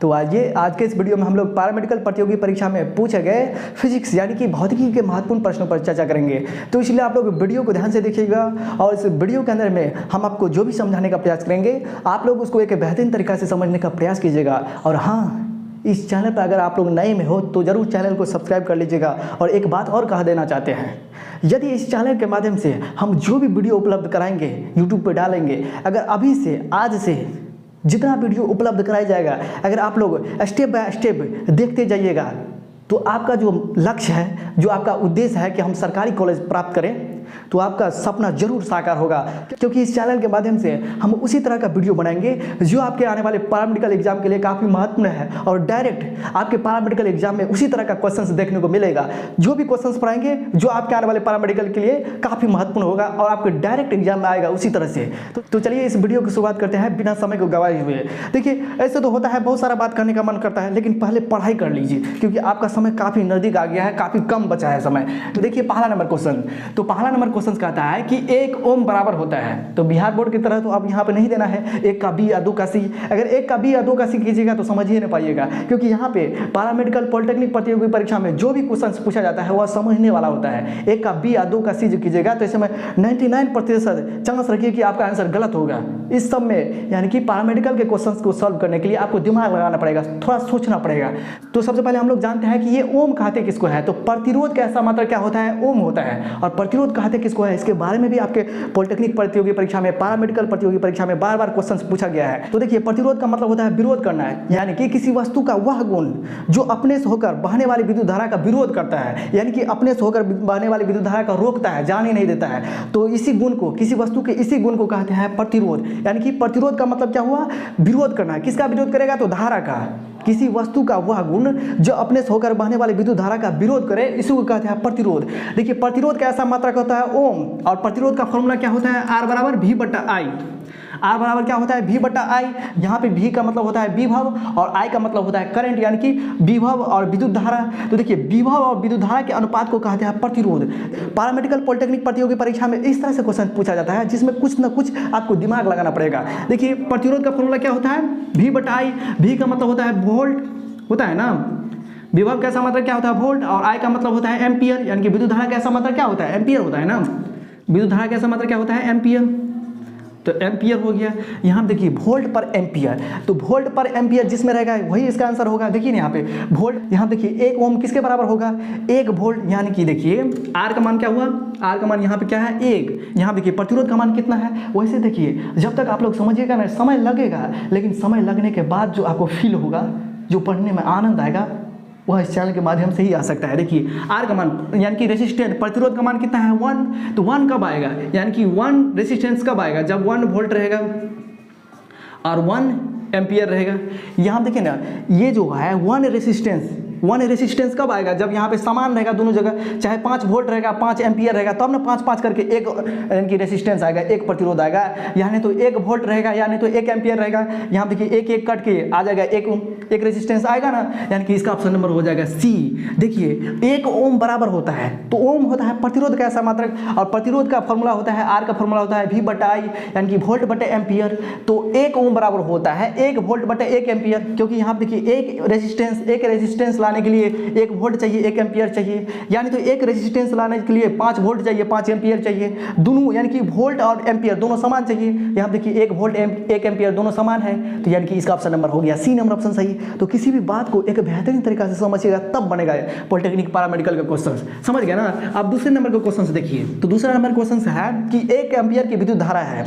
तो आइए आज के इस वीडियो में हम लोग पैरामेडिकल प्रतियोगी परीक्षा में पूछे गए फिजिक्स यानी कि भौतिकी के महत्वपूर्ण प्रश्नों पर चर्चा करेंगे। तो इसलिए आप लोग वीडियो को ध्यान से देखिएगा और इस वीडियो के अंदर में हम आपको जो भी समझाने का प्रयास करेंगे आप लोग उसको एक बेहतरीन तरीक़ा से समझने का प्रयास कीजिएगा। और हाँ, इस चैनल पर अगर आप लोग नए में हो तो ज़रूर चैनल को सब्सक्राइब कर लीजिएगा। और एक बात और कह देना चाहते हैं, यदि इस चैनल के माध्यम से हम जो भी वीडियो उपलब्ध कराएंगे यूट्यूब पर डालेंगे, अगर अभी से आज से जितना वीडियो उपलब्ध कराया जाएगा अगर आप लोग स्टेप बाय स्टेप देखते जाइएगा तो आपका जो लक्ष्य है, जो आपका उद्देश्य है कि हम सरकारी कॉलेज प्राप्त करें, तो आपका सपना जरूर साकार होगा। क्योंकि इस चैनल के माध्यम से हम उसी तरह का वीडियो बनाएंगे जो आपके आने वाले पैरामेडिकल एग्जाम के लिए काफ़ी महत्वपूर्ण है और डायरेक्ट आपके पैरामेडिकल एग्जाम में उसी तरह का क्वेश्चंस देखने को मिलेगा। जो भी क्वेश्चंस पढ़ाएंगे जो आपके आने वाले पैरामेडिकल के लिए काफ़ी महत्वपूर्ण होगा और आपके डायरेक्ट एग्जाम में आएगा उसी तरह से। तो चलिए इस वीडियो की शुरुआत करते हैं बिना समय को गवाए हुए। देखिए, ऐसे तो होता है, बहुत सारा बात करने का मन करता है, लेकिन पहले पढ़ाई कर लीजिए क्योंकि आपका समय काफ़ी नज़दीक आ गया है, काफ़ी कम बचा है समय। तो देखिए पहला नंबर क्वेश्चन, तो पहला नंबर क्वेश्चन कहता है कि 1 ओम बराबर होता है। तो बिहार बोर्ड की तरह तो अब यहाँ पे नहीं देना है 1 का बी या 2 का सी। अगर 1 का बी या 2 का सी कीजिएगा तो समझ ही नहीं पाइएगा, क्योंकि यहाँ पे पैरामेडिकल पॉलिटेक्निक प्रतियोगी परीक्षा में जो भी क्वेश्चन पूछा जाता है वह समझने वाला होता है। 1 का बी या 2 का सी जो कीजिएगा तो इसमें 99% चांस रखिए कि आपका आंसर गलत होगा। इस सब में यानी कि पैरामेडिकल के क्वेश्चन को सॉल्व करने के लिए आपको दिमाग लगाना पड़ेगा, थोड़ा सोचना पड़ेगा। तो सबसे पहले हम लोग जानते हैं कि ये ओम कहते किसको है। तो प्रतिरोध का ऐसा मात्रा क्या होता है, ओम होता है। और प्रतिरोध कहते किसको है, इसके बारे में भी आपके पॉलिटेक्निक प्रतियोगी परीक्षा में, पैरामेडिकल प्रतियोगी परीक्षा में बार बार क्वेश्चन पूछा गया है। तो देखिए, प्रतिरोध का मतलब होता है विरोध करना है, यानी कि किसी वस्तु का वह गुण जो अपने से होकर बहने वाली विद्युत धारा का विरोध करता है, यानी कि अपने से होकर बहने वाली विद्युत धारा का रोकता है, जाने नहीं देता है। तो इसी गुण को, किसी वस्तु के इसी गुण को कहते हैं प्रतिरोध। यानी कि प्रतिरोध का मतलब क्या हुआ, विरोध करना है। किसका विरोध करेगा, तो धारा का। किसी वस्तु का वह गुण जो अपने से होकर बहने वाली विद्युत धारा का विरोध करे, इसी को कहते हैं प्रतिरोध। देखिए, प्रतिरोध का ऐसा मात्रक होता है ओम, और प्रतिरोध का फॉर्मूला क्या होता है, R बराबर V बटा I। R बराबर क्या होता है, V बटा I। यहाँ पे V का मतलब होता है विभव और I का मतलब होता है करंट, यानी कि विभव और विद्युत धारा। तो देखिए, विभव और विद्युत धारा के अनुपात को कहते हैं प्रतिरोध। पैरामेडिकल पॉलिटेक्निक प्रतियोगी परीक्षा में इस तरह से क्वेश्चन पूछा जाता है जिसमें कुछ ना कुछ आपको दिमाग लगाना पड़ेगा। देखिए, प्रतिरोध का फॉर्मूला क्या होता है, V बटा I। V का मतलब होता है वोल्ट, होता है ना। विभव का ऐसा मतलब क्या होता है, वोल्ट, और I का मतलब होता है एम्पियर, यानी कि विद्युत धारा का ऐसा मतलब क्या होता है, एम्पियर होता है ना। विद्युत धारा का ऐसा मतलब क्या होता है, एम्पियर। तो एम्पियर हो गया। यहाँ देखिए वोल्ट पर एम्पियर, तो वोल्ट पर एम्पियर जिसमें रहेगा वही इसका आंसर होगा। देखिए यहाँ पे वोल्ट, यहाँ देखिए 1 ओम किसके बराबर होगा, 1 वोल्ट। यानी कि देखिए R का मान क्या हुआ, R का मान यहाँ पे क्या है, 1। यहाँ देखिए प्रतिरोध का मान कितना है। वैसे देखिए, जब तक आप लोग समझिएगा ना, समय लगेगा, लेकिन समय लगने के बाद जो आपको फील होगा, जो पढ़ने में आनंद आएगा, वह इस चैनल के माध्यम से ही आ सकता है। देखिए R का मान यानी कि रेजिस्टेंस, प्रतिरोध का मान कितना है, 1। तो 1 कब आएगा, यानी कि 1 रेजिस्टेंस कब आएगा, जब 1 वोल्ट रहेगा और 1 एम्पियर रहेगा। यहाँ देखिए ना, ये जो है 1 रेजिस्टेंस कब आएगा, जब यहाँ पे समान रहेगा दोनों जगह, चाहे 5 वोल्ट रहेगा, 5 एम्पियर रहेगा, तब ना 5-5 करके एक यानी कि रेजिस्टेंस आएगा, एक प्रतिरोध आएगा। यानी तो 1 वोल्ट रहेगा, यानी तो 1 एम्पियर रहेगा। यहाँ देखिए 1-1 कट के आ जाएगा, एक रेजिस्टेंस आएगा ना, यानी कि इसका ऑप्शन नंबर हो जाएगा सी। देखिए 1 ओम बराबर होता है, तो ओम होता है प्रतिरोध का ऐसा मात्रक, और प्रतिरोध का फॉर्मूला होता है, R का फॉर्मूला होता है V बटा I, यानी कि वोल्ट बटे एम्पियर। तो 1 ओम बराबर होता है 1 वोल्ट बटे 1 एम्पियर, क्योंकि यहाँ देखिए एक रेजिस्टेंस लाने के लिए 1 वोल्ट चाहिए, 1 एम्पियर चाहिए। यानी तो एक रेजिस्टेंस लाने के लिए 5 वोल्ट चाहिए, 5 एम्पियर चाहिए। दोनों यानी कि वोल्ट और एम्पियर दोनों समान चाहिए। यहाँ देखिए 1 वोल्ट 1 एम्पियर दोनों समान है, तो यानी कि इसका ऑप्शन नंबर हो गया सी नंबर ऑप्शन सही। तो किसी भी बात को एक बेहतरीन तरीका से समझिएगा तब बनेगा पॉलिटेक्निक पैरामेडिकल का क्वेश्चन, समझ गया ना। अब दूसरे नंबर के क्वेश्चन देखिए, तो दूसरा नंबर क्वेश्चन है कि 1 एम्पियर की विद्युत धारा है।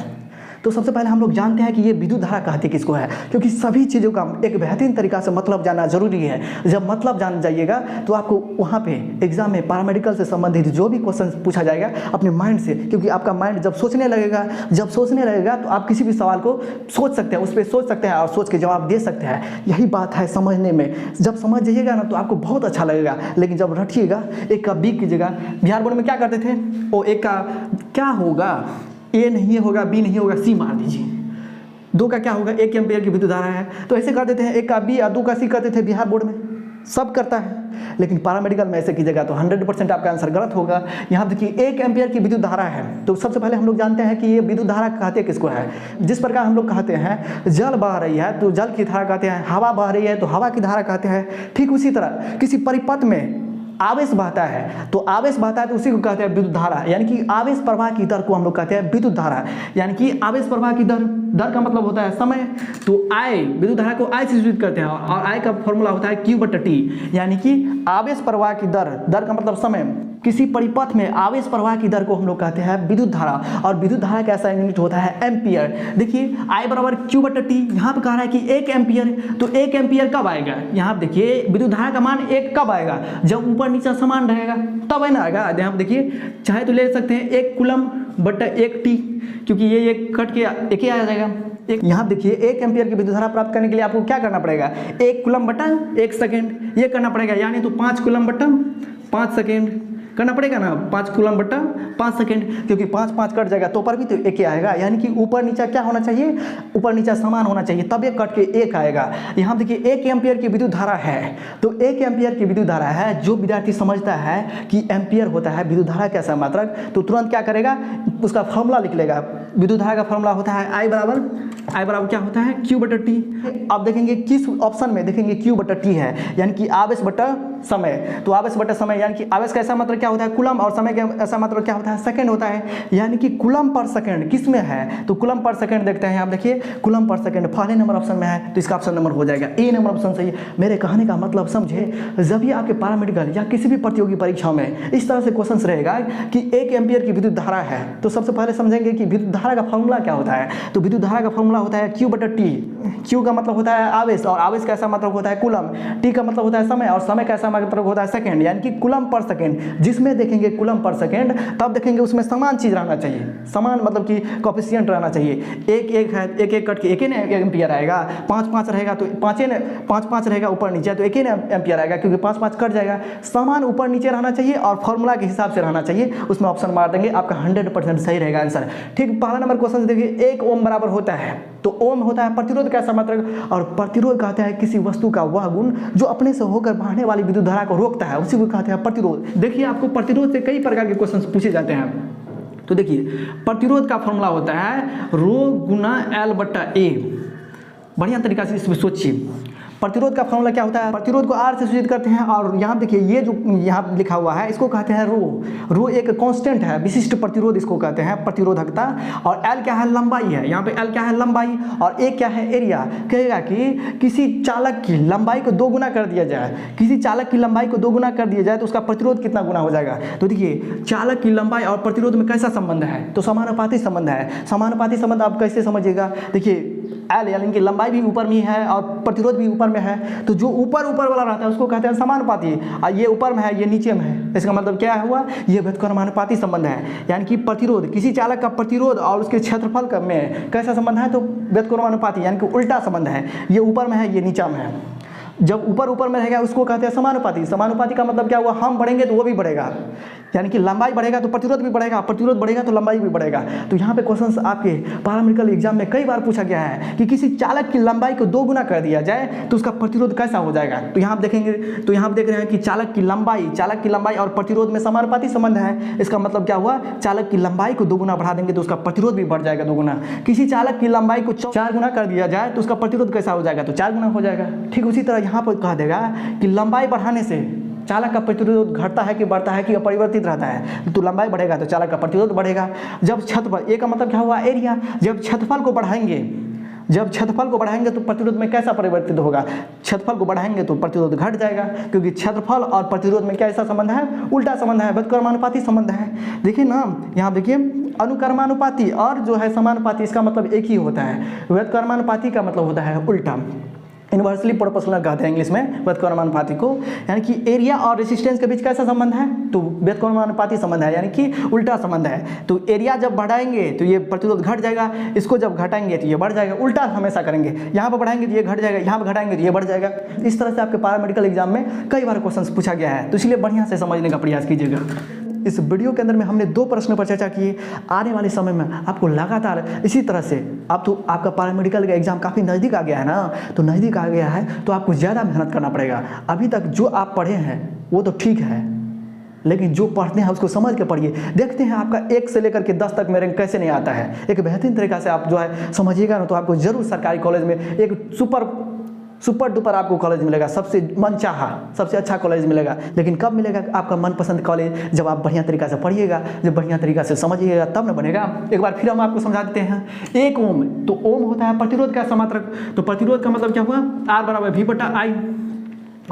तो सबसे पहले हम लोग जानते हैं कि ये विद्युत धारा कहते किसको है, क्योंकि सभी चीज़ों का एक बेहतरीन तरीका से मतलब जानना जरूरी है। जब मतलब जान जाइएगा तो आपको वहाँ पे एग्जाम में पैरामेडिकल से संबंधित जो भी क्वेश्चन पूछा जाएगा अपने माइंड से, क्योंकि आपका माइंड जब सोचने लगेगा तो आप किसी भी सवाल को सोच सकते हैं, उस पर सोच सकते हैं और सोच के जवाब दे सकते हैं। यही बात है समझने में। जब समझ जाइएगा ना तो आपको बहुत अच्छा लगेगा, लेकिन जब रटिएगा 1 का बी कीजिएगा। बिहार बोर्ड में क्या करते थे, वो 1 का क्या होगा, ए नहीं होगा, बी नहीं होगा, सी मार दीजिए। 2 का क्या होगा, 1 एम्पियर की विद्युत धारा है, तो ऐसे कर देते हैं। 1 का बी या 2 का सी करते थे बिहार बोर्ड में, सब करता है। लेकिन पैरामेडिकल में ऐसे कीजिएगा तो 100% आपका आंसर गलत होगा। यहाँ देखिए 1 एम्पियर की विद्युत धारा है, तो सबसे पहले हम लोग जानते हैं कि ये विद्युत धारा कहते किसको है। जिस प्रकार हम लोग कहते हैं जल बह रही है तो जल की धारा कहते हैं, हवा बह रही है तो हवा की धारा कहते हैं, ठीक उसी तरह किसी परिपथ में आवेश बहता है तो आवेश बहता है तो उसी को कहते हैं विद्युत धारा, यानी कि आवेश प्रवाह की दर को हम लोग कहते हैं विद्युत धारा। यानी कि आवेश प्रवाह की दर का मतलब होता है समय, तो I विद्युत धारा को I से सूचित करते हैं और I का फॉर्मूला होता है Q/T, यानी कि आवेश प्रवाह की दर का मतलब समय। किसी परिपथ में आवेश प्रवाह की दर को हम लोग कहते हैं विद्युत धारा, और विद्युत धारा का ऐसा यूनिट होता है एम्पियर। देखिए I बराबर Q/T, यहाँ पे कह रहा है कि 1 एम्पियर, तो 1 एम्पियर कब आएगा, यहाँ पे देखिए विद्युत धारा का मान 1 कब आएगा, जब ऊपर नीचे समान रहेगा तब है ना आएगा। यहाँ पे देखिए चाहे तो ले सकते हैं 1 कूलम/1 T, क्योंकि ये कट के एक ही आ जाएगा। यहाँ देखिए 1 एम्पियर की विद्युत धारा प्राप्त करने के लिए आपको क्या करना पड़ेगा, 1 कूलम/1 सेकेंड ये करना पड़ेगा, यानी तो 5 कूलम/5 सेकेंड करना पड़ेगा ना, 5 कूलम/5 सेकेंड, क्योंकि 5 कट जाएगा तो ऊपर भी तो 1 ही आएगा, यानी कि ऊपर नीचा क्या होना चाहिए, ऊपर नीचा समान होना चाहिए, तब ये कट के 1 आएगा। यहाँ देखिए 1 एम्पियर की विद्युत धारा है, तो 1 एम्पियर की विद्युत धारा है। जो विद्यार्थी समझता है कि एम्पियर होता है विद्युत धारा का सममात्रक, तो तुरंत क्या करेगा, उसका फॉर्मूला लिख लेगा। विद्युत धारा का फॉर्मूला होता है I बराबर क्या होता है Q/T। अब देखेंगे किस ऑप्शन में, देखेंगे Q/T है, यानी कि आवेश बटा समय, तो आवेश बटा समय यानी कि आवेश का ऐसा मतलब क्या होता है कूलम, और समय का ऐसा मतलब क्या होता है सेकंड होता है, यानी कि कूलम पर सेकंड किस में है, तो कूलम पर सेकंड देखते हैं। आप देखिए कूलम पर सेकंड पहले नंबर ऑप्शन में है, तो इसका ऑप्शन नंबर हो जाएगा A नंबर ऑप्शन सही है। मेरे कहने का मतलब समझे, जब भी आपके पैरामेडिकल या किसी भी प्रतियोगी परीक्षा में इस तरह से क्वेश्चन रहेगा कि 1 एम्पियर की विद्युत धारा है, तो सबसे पहले समझेंगे कि विद्युत धारा का फॉर्मूला क्या होता है। तो विद्युत धारा का फॉर्मूला होता है Q/T। Q का मतलब होता है आवेश, और आवेश का ऐसा मतलब होता है कूलम, T का मतलब होता है समय, और समय का ऐसा मतलब होता है सेकंड, यानी कि कूलम पर सेकंड। जिसमें देखेंगे कूलम पर सेकंड तब देखेंगे उसमें समान चीज रहना चाहिए, समान मतलब कि कोएफिशिएंट रहना चाहिए। 1 है, 1 कट के 1 एम्पियर आएगा, 5 रहेगा तो 5 रहेगा ऊपर नीचे तो 1 एम्पियर आएगा, क्योंकि 5 कट जाएगा। समान ऊपर नीचे रहना चाहिए और फॉर्मूला के हिसाब से रहना चाहिए, उसमें ऑप्शन मार देंगे, आपका 100% सही रहेगा आंसर। ठीक, पहला नंबर क्वेश्चन देखिए 1 ओम बराबर होता है, तो ओम होता है प्रतिरोध का सममात्रक, और प्रतिरोध कहते हैं किसी वस्तु का वह गुण जो अपने से होकर बहने वाली विद्युत धारा को रोकता है, उसी को कहते हैं प्रतिरोध। देखिए आपको प्रतिरोध से कई प्रकार के क्वेश्चन पूछे जाते हैं। तो देखिए प्रतिरोध का फॉर्मूला होता है ρ×L/A। बढ़िया तरीका से इसमें सोचिए, प्रतिरोध का फॉर्मूला क्या होता है, प्रतिरोध को R से सूचित करते हैं, और यहाँ देखिए ये जो यहाँ लिखा हुआ है इसको कहते हैं रो एक कांस्टेंट है, विशिष्ट प्रतिरोध इसको कहते हैं, प्रतिरोधकता। और L क्या है, लंबाई है, यहाँ पे L क्या है, लंबाई, और A क्या है, एरिया। कहेगा कि किसी चालक की लंबाई को 2 गुना कर दिया जाए, किसी चालक की लंबाई को 2 गुना कर दिया जाए तो उसका प्रतिरोध कितना गुना हो जाएगा। तो देखिए चालक की लंबाई और प्रतिरोध में कैसा संबंध है, तो समानुपाती संबंध है। समानुपाती संबंध आप कैसे समझिएगा, देखिए L यानी कि लंबाई भी ऊपर में है और प्रतिरोध भी ऊपर में है, तो जो ऊपर वाला रहता है उसको कहते हैं समानुपाती, और ये ऊपर में है ये नीचे में है, इसका मतलब क्या हुआ, ये व्युत्क्रमानुपाती संबंध है। यानी कि प्रतिरोध, किसी चालक का प्रतिरोध और उसके क्षेत्रफल का में कैसा संबंध है, तो व्युत्क्रमानुपाती, यानी कि उल्टा संबंध है, ये ऊपर में है ये नीचा में है। जब ऊपर में रहेगा उसको कहते हैं समानुपाती। समानुपाती का मतलब क्या हुआ, हम बढ़ेंगे तो वो भी बढ़ेगा, यानी कि लंबाई बढ़ेगा तो प्रतिरोध भी बढ़ेगा, प्रतिरोध बढ़ेगा तो लंबाई भी बढ़ेगा। तो यहाँ पे क्वेश्चंस आपके पैरामेडिकल एग्जाम में कई बार पूछा गया है कि किसी चालक की लंबाई को 2 गुना कर दिया जाए तो उसका प्रतिरोध कैसा हो जाएगा। तो यहाँ आप देखेंगे, तो यहाँ आप देख रहे हैं कि चालक की लंबाई और प्रतिरोध में समानुपाती संबंध है। इसका मतलब क्या हुआ, चालक की लंबाई को 2 गुना बढ़ा देंगे तो उसका प्रतिरोध भी बढ़ जाएगा 2 गुना। किसी चालक की लंबाई को 4 गुना कर दिया जाए तो उसका प्रतिरोध कैसा हो जाएगा, तो 4 गुना हो जाएगा। ठीक उसी तरह यहाँ पर कह देगा कि लंबाई बढ़ाने से चालक का प्रतिरोध घटता है कि बढ़ता है कि अपरिवर्तित रहता है, तो लंबाई बढ़ेगा तो चालक का प्रतिरोध बढ़ेगा। जब क्षेत्रफल, ए का मतलब क्या हुआ, एरिया, जब क्षेत्रफल को बढ़ाएंगे तो प्रतिरोध में कैसा परिवर्तित होगा, क्षेत्रफल को बढ़ाएंगे तो प्रतिरोध घट जाएगा, क्योंकि क्षेत्रफल और प्रतिरोध में कैसा संबंध है, उल्टा संबंध है, व्युत्क्रमानुपाती संबंध है। देखिए ना, यहाँ देखिए अनुक्रमानुपाती और जो है समानुपाती, इसका मतलब एक ही होता है। व्युत्क्रमानुपाती का मतलब होता है उल्टा, इन्वर्सली प्रोपोर्शनल कहते हैं इंग्लिश में व्युत्क्रमानुपाती को। यानी कि एरिया और रेजिस्टेंस के बीच कैसा संबंध है, तो व्युत्क्रमानुपाती संबंध है, यानी कि उल्टा संबंध है। तो एरिया जब बढ़ाएंगे तो ये प्रतिरोध घट जाएगा, इसको जब घटाएंगे तो ये बढ़ जाएगा, उल्टा हमेशा करेंगे, यहाँ पर बढ़ाएंगे तो ये घट जाएगा, यहाँ पर घटाएंगे तो ये बढ़ जाएगा। इस तरह से आपके पैरामेडिकल एग्जाम में कई बार क्वेश्चन पूछा गया है, तो इसलिए बढ़िया से समझने का प्रयास कीजिएगा। इस वीडियो के अंदर में हमने 2 प्रश्नों पर चर्चा की। आने वाले समय में आपको लगातार इसी तरह से, अब तो आपका पैरामेडिकल का एग्जाम काफ़ी नज़दीक आ गया है ना, तो नज़दीक आ गया है तो आपको ज़्यादा मेहनत करना पड़ेगा। अभी तक जो आप पढ़े हैं वो तो ठीक है, लेकिन जो पढ़ते हैं उसको समझ के पढ़िए। देखते हैं आपका 1 से लेकर के 10 तक में रैंक कैसे नहीं आता है। एक बेहतरीन तरीक़ा से आप जो है समझिएगा ना, तो आपको ज़रूर सरकारी कॉलेज में एक सुपर डुपर आपको कॉलेज मिलेगा, सबसे मनचाहा सबसे अच्छा कॉलेज मिलेगा। लेकिन कब मिलेगा आपका मनपसंद कॉलेज? जब आप बढ़िया तरीक़ा से पढ़िएगा, जब बढ़िया तरीक़ा से समझिएगा, तब न बनेगा। एक बार फिर हम आपको समझा देते हैं। 1 ओम, तो ओम होता है प्रतिरोध का समात्रक। तो प्रतिरोध का मतलब क्या हुआ? R बराबर V/I।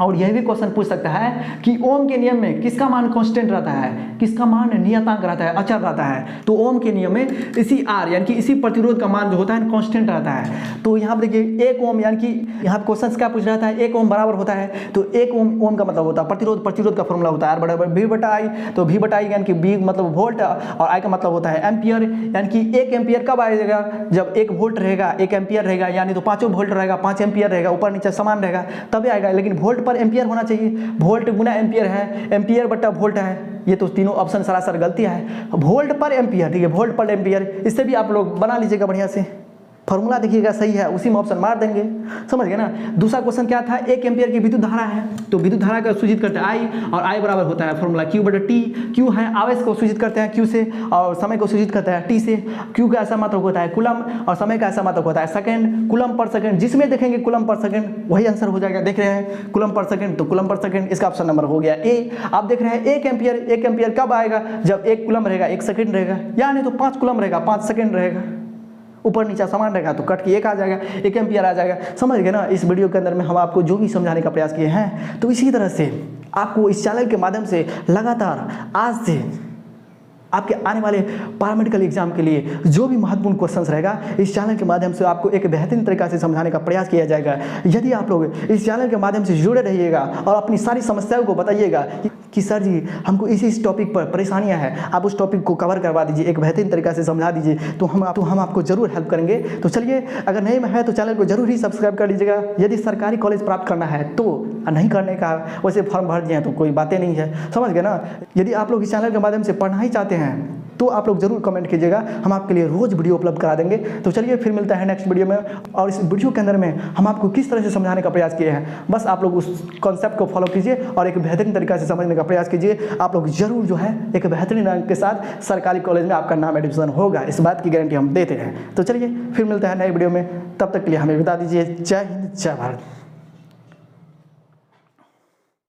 और यह भी क्वेश्चन पूछ सकता है कि ओम के नियम में किसका मान कांस्टेंट रहता है, किसका मान नियतांक रहता है, अचर रहता है। तो ओम के नियम में इसी R यानी कि इसी प्रतिरोध का मान जो होता है कांस्टेंट रहता है। तो यहाँ पर देखिए 1 ओम यानी कि यहाँ पर क्वेश्चन क्या पूछ रहा था, 1 ओम बराबर होता है। तो 1 ओम का मतलब होता है प्रतिरोध का फॉर्मूला होता है R बराबर V/I। तो V/I यानी कि V मतलब वोल्ट और I का मतलब होता है एम्पियर। यानी कि 1 एम्पियर कब आएगा? जब 1 वोल्ट रहेगा, 1 एम्पियर रहेगा, यानी तो 5 वोल्ट रहेगा, 5 एम्पियर रहेगा, ऊपर नीचे समान रहेगा तभी आएगा। लेकिन वोल्ट पर एम्पियर होना चाहिए, वोल्ट गुना एम्पियर है, एम्पियर बटा वोल्ट है। ये तो तीनों ऑप्शन सरासर गलती है। वोल्ट पर एम्पियर, ठीक है, वोल्ट पर एम्पियर, इससे भी आप लोग बना लीजिएगा बढ़िया से। फॉर्मूला देखिएगा सही है, उसी में ऑप्शन मार देंगे, समझ गए ना। दूसरा क्वेश्चन क्या था? 1 एम्पियर की विद्युत धारा है, तो विद्युत धारा का सूचित करते हैं I, और I बराबर होता है फॉर्मूला Q/T। Q है आवेश को सूचित करते हैं Q से, और समय को सूचित करते हैं T से। Q का ऐसा मात्रक होता है कूलम, और समय का ऐसा मात्रक होता है सेकंड, कूलम पर सेकंड। जिसमें देखेंगे कूलम पर सेकंड वही आंसर हो जाएगा। देख रहे हैं कूलम पर सेकंड, तो कूलम पर सेकंड इसका ऑप्शन नंबर हो गया A। आप देख रहे हैं 1 एम्पियर कब आएगा? जब 1 कूलम रहेगा, 1 सेकंड रहेगा, यानी तो 5 कूलम रहेगा, 5 सेकंड रहेगा, ऊपर नीचे समान रहेगा, तो कट के 1 आ जाएगा, 1 एम्पियर आ जाएगा। समझ गए ना। इस वीडियो के अंदर में हम आपको जो भी समझाने का प्रयास किए हैं, तो इसी तरह से आपको इस चैनल के माध्यम से लगातार आज से आपके आने वाले पैरामेडिकल एग्जाम के लिए जो भी महत्वपूर्ण क्वेश्चंस रहेगा, इस चैनल के माध्यम से आपको एक बेहतरीन तरीक़ा से समझाने का प्रयास किया जाएगा। यदि आप लोग इस चैनल के माध्यम से जुड़े रहिएगा और अपनी सारी समस्याओं को बताइएगा कि सर जी हमको इस टॉपिक पर परेशानियां हैं, आप उस टॉपिक को कवर करवा दीजिए, एक बेहतरीन तरीक़ा से समझा दीजिए, तो हम आपको ज़रूर हेल्प करेंगे। तो चलिए, अगर नहीं है तो चैनल को जरूर ही सब्सक्राइब कर लीजिएगा। यदि सरकारी कॉलेज प्राप्त करना है तो, नहीं करने का वैसे फॉर्म भर दिए हैं तो कोई बातें नहीं है, समझ गए ना। यदि आप लोग इस चैनल के माध्यम से पढ़ना ही चाहते हैं तो आप लोग जरूर कमेंट कीजिएगा, हम आपके लिए रोज़ वीडियो उपलब्ध करा देंगे। तो चलिए फिर मिलता है नेक्स्ट वीडियो में। और इस वीडियो के अंदर में हम आपको किस तरह से समझाने का प्रयास किए हैं, बस आप लोग उस कॉन्सेप्ट को फॉलो कीजिए और एक बेहतरीन तरीक़ा से समझने का प्रयास कीजिए। आप लोग जरूर जो है एक बेहतरीन रैंक के साथ सरकारी कॉलेज में आपका नाम एडमिशन होगा, इस बात की गारंटी हम देते हैं। तो चलिए फिर मिलता है नए वीडियो में, तब तक के लिए हमें बता दीजिए। जय हिंद, जय भारत।